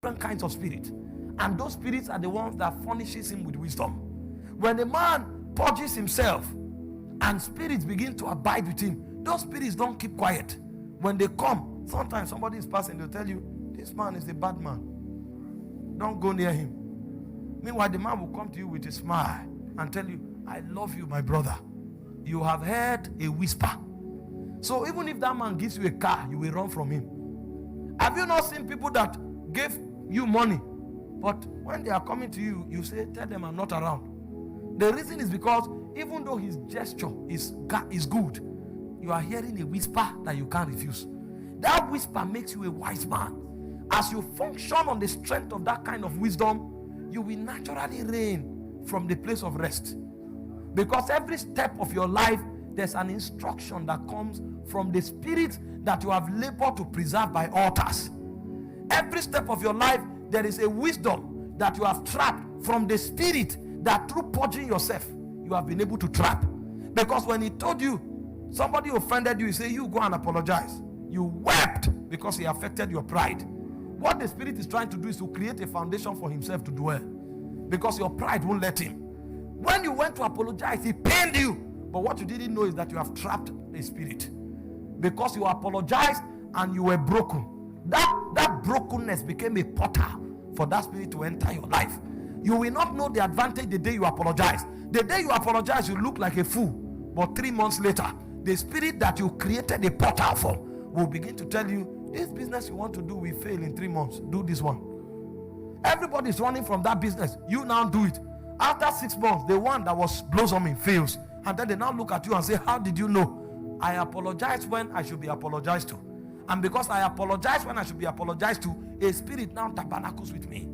different kinds of spirits. And those spirits are the ones that furnishes him with wisdom. When a man purges himself and spirits begin to abide with him, those spirits don't keep quiet. When they come, sometimes somebody is passing, they'll tell you, this man is a bad man. Don't go near him. Meanwhile, the man will come to you with a smile and tell you, I love you, my brother. You have heard a whisper. So even if that man gives you a car, you will run from him. Have you not seen people that gave you money, but when they are coming to you, you say, tell them I'm not around? The reason is because even though his gesture is good, you are hearing a whisper that you can't refuse. That whisper makes you a wise man. As you function on the strength of that kind of wisdom, you will naturally reign from the place of rest. Because every step of your life, there's an instruction that comes from the spirit that you have labored to preserve by altars. Every step of your life, there is a wisdom that you have trapped from the spirit that through purging yourself, you have been able to trap. Because when he told you, somebody offended you, he said, you go and apologize. You wept because he affected your pride. What the spirit is trying to do is to create a foundation for himself to dwell. Because your pride won't let him. When you went to apologize, he pained you. But what you didn't know is that you have trapped a spirit. Because you apologized and you were broken. That brokenness became a portal for that spirit to enter your life. You will not know the advantage the day you apologize. The day you apologize, you look like a fool. But 3 months later, the spirit that you created a portal for will begin to tell you, this business you want to do will fail in 3 months. Do this one. Everybody is running from that business. You now do it. After 6 months, the one that was blossoming fails. And then they now look at you and say, how did you know? I apologize when I should be apologized to. And because I apologize when I should be apologized to, a spirit now tabernacles with me.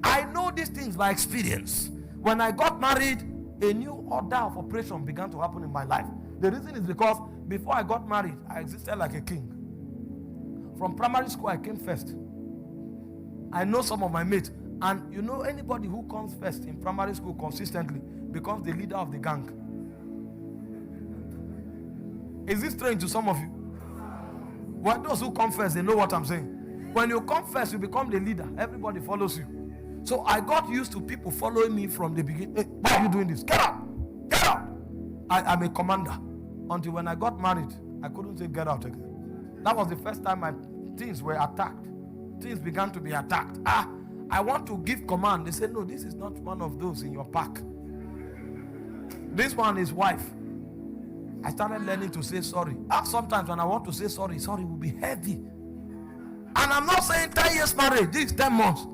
I know these things by experience. When I got married, a new order of operation began to happen in my life. The reason is because before I got married, I existed like a king. From primary school, I came first. I know some of my mates. And you know, anybody who comes first in primary school consistently becomes the leader of the gang. Is this strange to some of you? Well, those who come first, they know what I'm saying. When you come first, you become the leader. Everybody follows you. So I got used to people following me from the beginning. Hey, why are you doing this? Get out! Get out! I'm a commander. Until when I got married, I couldn't say get out again. That was the first time my things were attacked. Things began to be attacked. I want to give command. They said, no, this is not one of those in your pack. This one is wife. I started learning to say sorry. Sometimes when I want to say sorry, sorry will be heavy. And I'm not saying 10 years marriage. This is 10 months.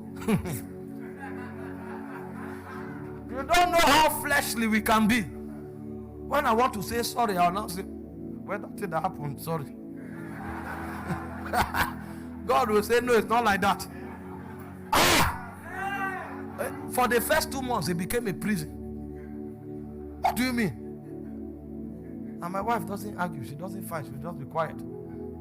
You don't know how fleshly we can be. When I want to say sorry, I'll not say, well, that thing that happened, sorry. God will say, no, it's not like that. For the first 2 months, it became a prison. What do you mean? And my wife doesn't argue. She doesn't fight. She just be quiet.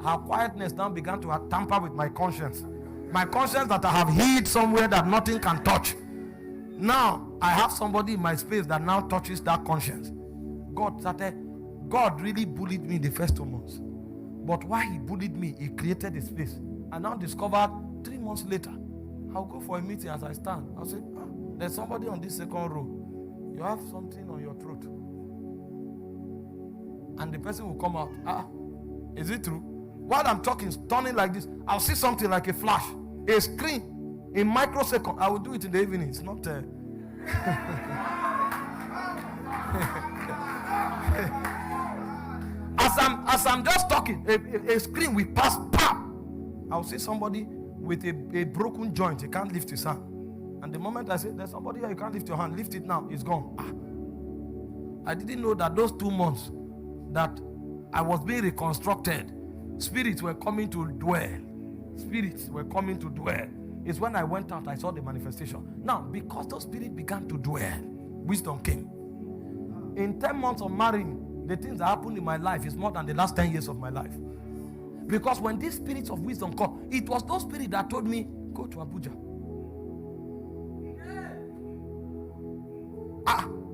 Her quietness now began to tamper with my conscience. My conscience that I have hid somewhere that nothing can touch. Now, I have somebody in my space that now touches that conscience. God really bullied me the first 2 months. But while he bullied me, he created a space. I now discovered 3 months later, I'll go for a meeting as I stand. I'll say, there's somebody on this second row. You have something on your throat. And the person will come out. Is it true? While I'm talking, turning like this, I'll see something like a flash, a screen, in microsecond. I will do it in the evening. It's not. As I'm just talking, a screen will pass. Pam! I'll see somebody with a broken joint. He can't lift his hand. And the moment I say, there's somebody here, you can't lift your hand. Lift it now. It's gone. I didn't know that those 2 months that I was being reconstructed, spirits were coming to dwell. Spirits were coming to dwell. It's when I went out, I saw the manifestation. Now, because those spirits began to dwell, wisdom came. In 10 months of marrying, the things that happened in my life is more than the last 10 years of my life. Because when these spirits of wisdom come, it was those spirits that told me, go to Abuja.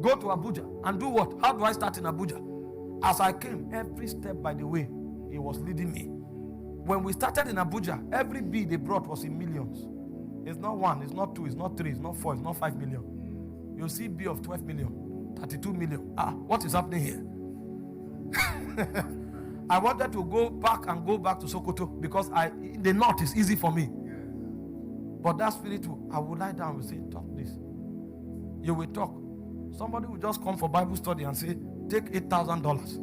Go to Abuja and do what? How do I start in Abuja? As I came, every step by the way, he was leading me. When we started in Abuja, every bee they brought was in millions. It's not 1, it's not 2, it's not 3, it's not 4, it's not 5 million. You see B of 12 million, 32 million. What is happening here? I wanted to go back to Sokoto because the north is easy for me. But that spirit, I will lie down and say, talk this. You will talk. Somebody will just come for Bible study and say, take $8,000.